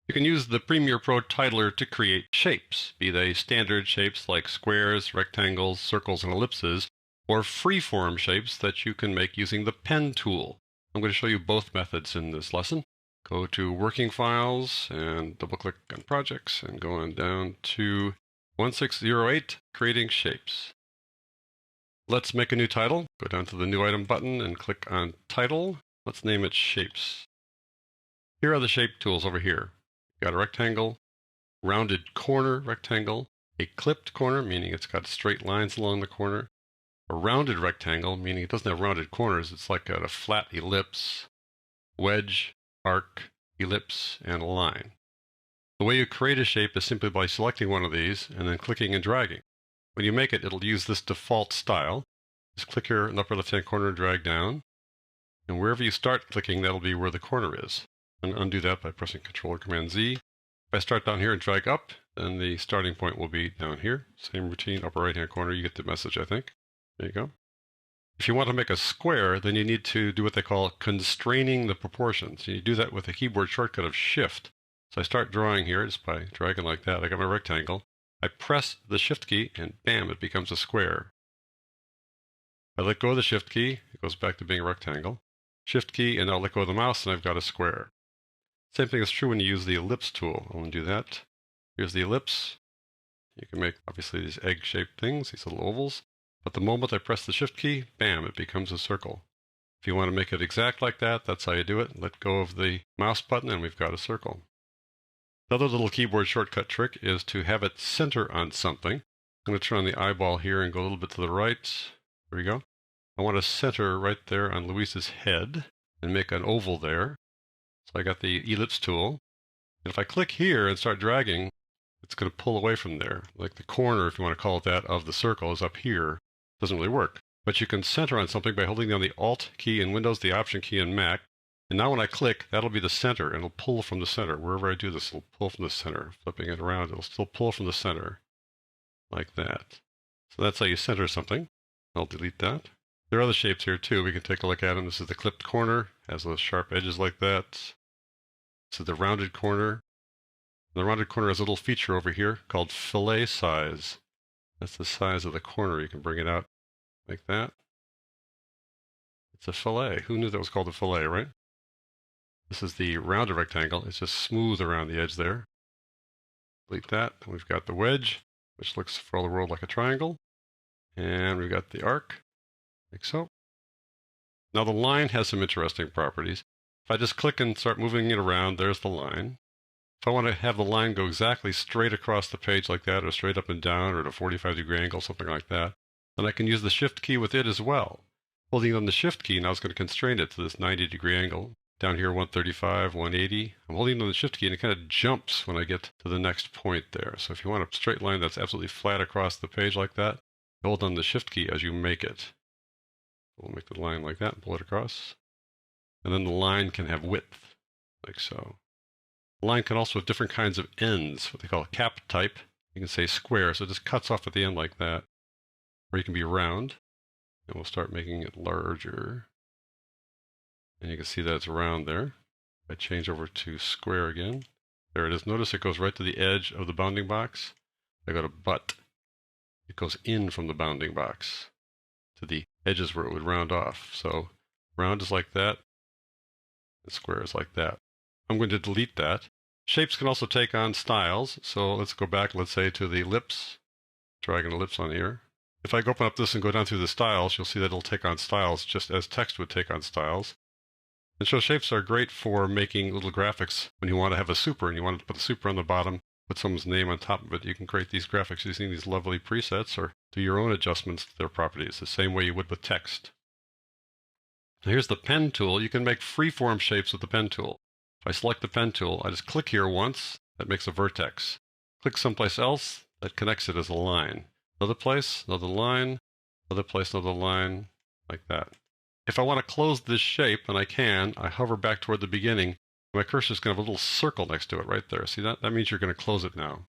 You can use the Premiere Pro titler to create shapes, be they standard shapes like squares, rectangles, circles, and ellipses, or freeform shapes that you can make using the pen tool. I'm going to show you both methods in this lesson. Go to Working Files and double-click on Projects and go on down to 1608, Creating Shapes. Let's make a new title. Go down to the New Item button and click on Title. Let's name it Shapes. Here are the shape tools over here. You've got a rectangle, rounded corner rectangle, a clipped corner, meaning it's got straight lines along the corner, a rounded rectangle, meaning it doesn't have rounded corners, it's like a flat ellipse, wedge, arc, ellipse, and a line. The way you create a shape is simply by selecting one of these and then clicking and dragging. When you make it, it'll use this default style. Just click here in the upper left-hand corner and drag down. And wherever you start clicking, that'll be where the corner is. And undo that by pressing Ctrl or Command-Z. If I start down here and drag up, then the starting point will be down here. Same routine, upper right-hand corner. You get the message, I think. There you go. If you want to make a square, then you need to do what they call constraining the proportions. You do that with a keyboard shortcut of Shift. So I start drawing here just by dragging like that. I got my rectangle. I press the Shift key, and bam, it becomes a square. I let go of the Shift key, it goes back to being a rectangle. Shift key, and I'll let go of the mouse, and I've got a square. Same thing is true when you use the ellipse tool. I'll undo that. Here's the ellipse. You can make, obviously, these egg-shaped things, these little ovals. But the moment I press the Shift key, bam, it becomes a circle. If you want to make it exact like that, that's how you do it. Let go of the mouse button, and we've got a circle. Another little keyboard shortcut trick is to have it center on something. I'm going to turn on the eyeball here and go a little bit to the right. There we go. I want to center right there on Luis's head and make an oval there. So I got the ellipse tool. And if I click here and start dragging, it's going to pull away from there. Like the corner, if you want to call it that, of the circle is up here. It doesn't really work. But you can center on something by holding down the Alt key in Windows, the Option key in Mac. And now when I click, that'll be the center, and it'll pull from the center. Wherever I do this, it'll pull from the center. Flipping it around, it'll still pull from the center, like that. So that's how you center something. I'll delete that. There are other shapes here too. We can take a look at them. This is the clipped corner. Has those sharp edges like that. This is the rounded corner. The rounded corner has a little feature over here called fillet size. That's the size of the corner. You can bring it out like that. It's a fillet. Who knew that was called a fillet, right? This is the rounded rectangle. It's just smooth around the edge there. Delete that. And we've got the wedge, which looks for all the world like a triangle. And we've got the arc, like so. Now the line has some interesting properties. If I just click and start moving it around, there's the line. If I want to have the line go exactly straight across the page like that, or straight up and down, or at a 45-degree angle, something like that, then I can use the Shift key with it as well. Holding on the Shift key now is going to constrain it to this 90-degree angle. Down here, 135, 180. I'm holding on the Shift key, and it kind of jumps when I get to the next point there. So if you want a straight line that's absolutely flat across the page like that, hold on the Shift key as you make it. We'll make the line like that and pull it across. And then the line can have width, like so. The line can also have different kinds of ends, what they call a cap type. You can say square, so it just cuts off at the end like that. Or you can be round. And we'll start making it larger. And you can see that it's round there. If I change over to square again, there it is. Notice it goes right to the edge of the bounding box. I go to but. It goes in from the bounding box to the edges where it would round off. So round is like that, and square is like that. I'm going to delete that. Shapes can also take on styles. So let's go back, let's say, to the ellipse. Drag an ellipse on here. If I open up this and go down through the styles, you'll see that it'll take on styles just as text would take on styles. And so shapes are great for making little graphics when you want to have a super and you want to put a super on the bottom, put someone's name on top of it. You can create these graphics using these lovely presets or do your own adjustments to their properties, the same way you would with text. Now here's the pen tool. You can make freeform shapes with the pen tool. If I select the pen tool, I just click here once, that makes a vertex. Click someplace else, that connects it as a line. Another place, another line, another place, another line, like that. If I want to close this shape, and I can, I hover back toward the beginning. My cursor is going to have a little circle next to it right there. See that? That means you're going to close it now.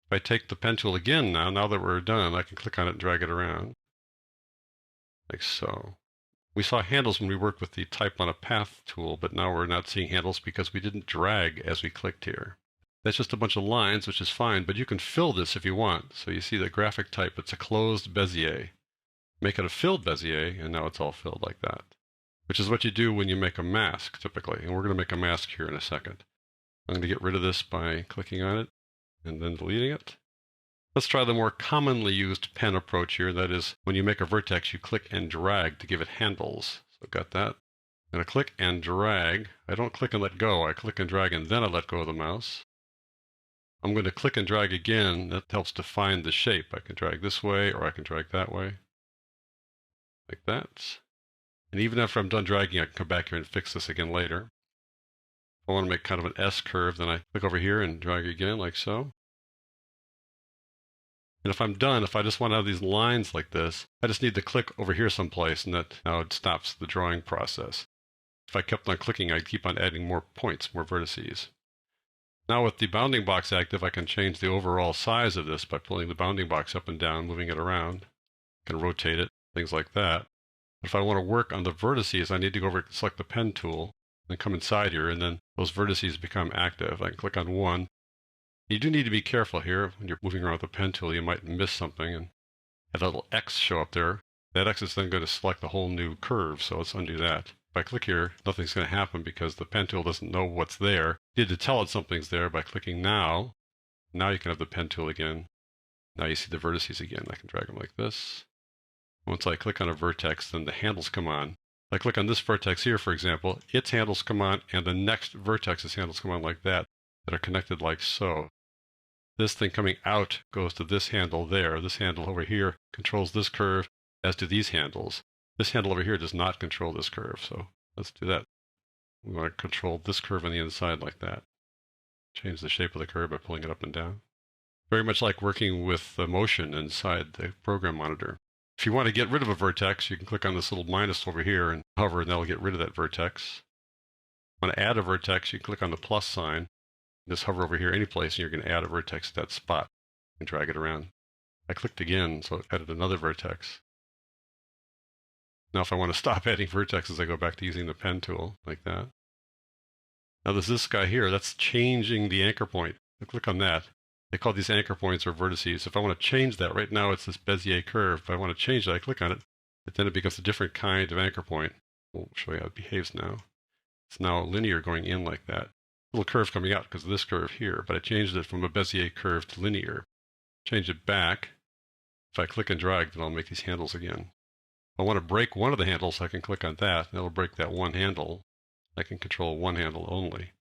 If I take the pen tool again now that we're done, I can click on it and drag it around. Like so. We saw handles when we worked with the Type on a Path tool, but now we're not seeing handles because we didn't drag as we clicked here. That's just a bunch of lines, which is fine, but you can fill this if you want. So you see the graphic type, it's a closed Bezier. Make it a filled Bezier, and now it's all filled like that, which is what you do when you make a mask, typically. And we're going to make a mask here in a second. I'm going to get rid of this by clicking on it and then deleting it. Let's try the more commonly used pen approach here. That is, when you make a vertex, you click and drag to give it handles. So got that. I'm going to click and drag. I don't click and let go. I click and drag, and then I let go of the mouse. I'm going to click and drag again. That helps define the shape. I can drag this way, or I can drag that way. Like that. And even after I'm done dragging, I can come back here and fix this again later. If I want to make kind of an S curve, then I click over here and drag again, like so. And if I'm done, if I just want to have these lines like this, I just need to click over here someplace, and that now it stops the drawing process. If I kept on clicking, I'd keep on adding more points, more vertices. Now with the bounding box active, I can change the overall size of this by pulling the bounding box up and down, moving it around. I can rotate it, things like that. If I want to work on the vertices, I need to go over and select the pen tool, and come inside here, and then those vertices become active. I can click on one. You do need to be careful here. When you're moving around with the pen tool, you might miss something and have a little X show up there. That X is then going to select a whole new curve, so let's undo that. If I click here, nothing's going to happen because the pen tool doesn't know what's there. You need to tell it something's there by clicking now. Now you can have the pen tool again. Now you see the vertices again. I can drag them like this. Once I click on a vertex, then the handles come on. If I click on this vertex here, for example, its handles come on, and the next vertex's handles come on like that are connected like so. This thing coming out goes to this handle there. This handle over here controls this curve, as do these handles. This handle over here does not control this curve, so let's do that. We want to control this curve on the inside like that. Change the shape of the curve by pulling it up and down. Very much like working with the motion inside the program monitor. If you want to get rid of a vertex, you can click on this little minus over here and hover, and that'll get rid of that vertex. Want to add a vertex, you can click on the plus sign. Just hover over here any place, and you're going to add a vertex to that spot and drag it around. I clicked again, so it added another vertex. Now if I want to stop adding vertexes, I go back to using the pen tool, like that. Now there's this guy here, that's changing the anchor point. I click on that. They call these anchor points or vertices. If I want to change that, right now it's this Bezier curve. If I want to change that, I click on it, but then it becomes a different kind of anchor point. We'll show you how it behaves now. It's now linear going in like that. Little curve coming out because of this curve here, but I changed it from a Bezier curve to linear. Change it back. If I click and drag, then I'll make these handles again. If I want to break one of the handles, I can click on that, and it'll break that one handle. I can control one handle only.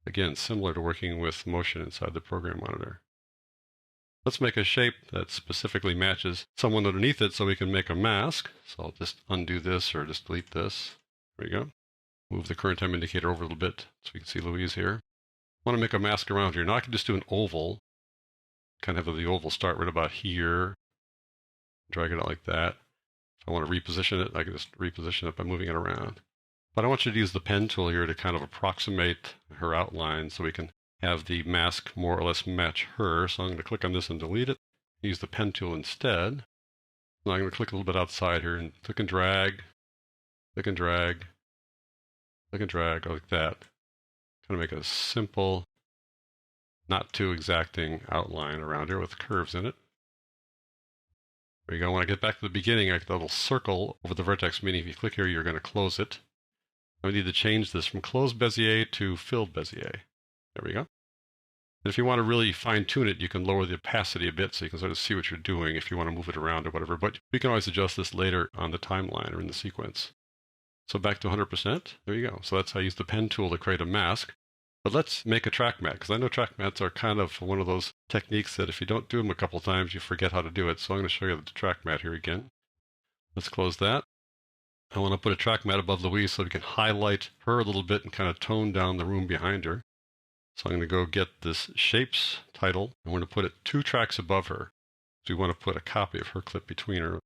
Again, similar to working with motion inside the program monitor. Let's make a shape that specifically matches someone underneath it so we can make a mask. So I'll just undo this or just delete this. There we go. Move the current time indicator over a little bit so we can see Louise here. I want to make a mask around here. Now I can just do an oval. Kind of have the oval start right about here. Drag it out like that. If I want to reposition it, I can just reposition it by moving it around. But I want you to use the pen tool here to kind of approximate her outline so we can have the mask more or less match her. So I'm going to click on this and delete it. Use the pen tool instead. Now I'm going to click a little bit outside here and click and drag, click and drag, click and drag like that. Kind of make a simple, not too exacting outline around here with curves in it. There you go. When I get back to the beginning, I get a little circle over the vertex, meaning if you click here, you're going to close it. I need to change this from closed Bezier to filled Bezier. There we go. And if you want to really fine-tune it, you can lower the opacity a bit so you can sort of see what you're doing if you want to move it around or whatever. But we can always adjust this later on the timeline or in the sequence. So back to 100%. There you go. So that's how I use the pen tool to create a mask. But let's make a track mat, because I know track mats are kind of one of those techniques that if you don't do them a couple times, you forget how to do it. So I'm going to show you the track mat here again. Let's close that. I want to put a track mat above Louise so we can highlight her a little bit and kind of tone down the room behind her. So I'm going to go get this Shapes title. I'm going to put it 2 tracks above her. So we want to put a copy of her clip between her.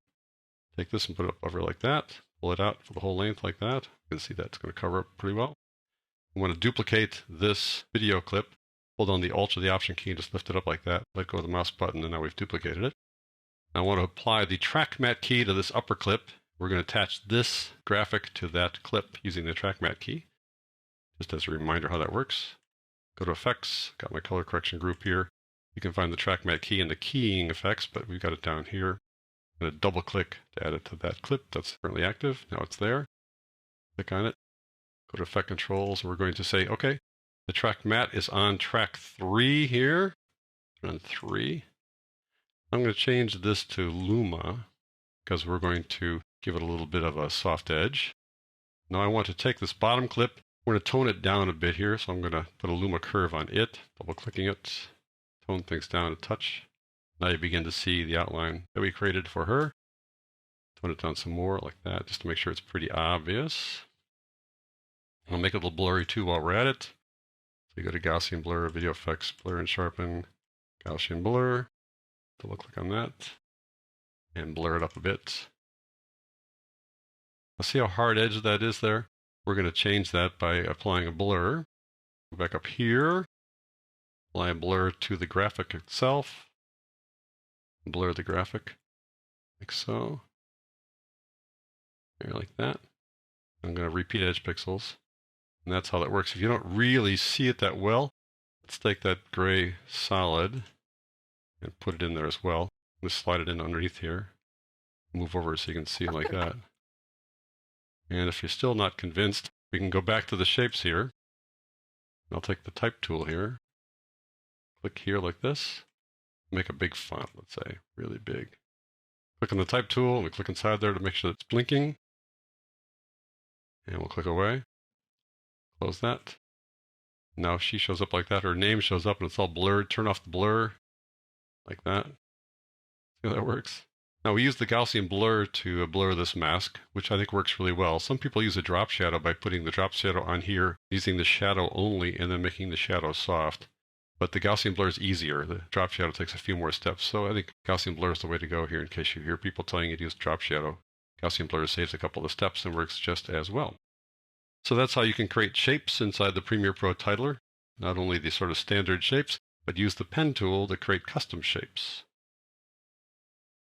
Take this and put it above her like that. Pull it out for the whole length like that. You can see that's going to cover up pretty well. I want to duplicate this video clip. Hold on the Alt or the Option key and just lift it up like that. Let go of the mouse button, and now we've duplicated it. Now I want to apply the track mat key to this upper clip. We're going to attach this graphic to that clip using the track mat key. Just as a reminder how that works. Go to Effects, got my color correction group here. You can find the track matte key in the keying effects, but we've got it down here. I'm going to double click to add it to that clip that's currently active. Now it's there. Click on it. Go to Effect Controls. We're going to say, okay, the track matte is on track 3 here. On 3. I'm going to change this to Luma because we're going to give it a little bit of a soft edge. Now I want to take this bottom clip. We're going to tone it down a bit here, so I'm going to put a Luma curve on it, double-clicking it, tone things down a touch. Now you begin to see the outline that we created for her. Tone it down some more like that, just to make sure it's pretty obvious. I'll make it a little blurry too while we're at it. So you go to Gaussian Blur, Video Effects, Blur and Sharpen, Gaussian Blur. Double-click on that, and blur it up a bit. Now see how hard edge that is there? We're going to change that by applying a blur. Go back up here, apply a blur to the graphic itself, blur the graphic, like so. Here, like that. I'm going to repeat edge pixels, and that's how that works. If you don't really see it that well, let's take that gray solid and put it in there as well. Just slide it in underneath here. Move over so you can see it like that. And if you're still not convinced, we can go back to the shapes here. I'll take the type tool here. Click here like this. Make a big font, let's say, really big. Click on the type tool, and we click inside there to make sure it's blinking. And we'll click away. Close that. Now she shows up like that. Her name shows up and it's all blurred. Turn off the blur. Like that. See how that works? Now we use the Gaussian blur to blur this mask, which I think works really well. Some people use a drop shadow by putting the drop shadow on here, using the shadow only, and then making the shadow soft. But the Gaussian blur is easier. The drop shadow takes a few more steps. So I think Gaussian blur is the way to go here in case you hear people telling you to use drop shadow. Gaussian blur saves a couple of steps and works just as well. So that's how you can create shapes inside the Premiere Pro Titler. Not only the sort of standard shapes, but use the pen tool to create custom shapes.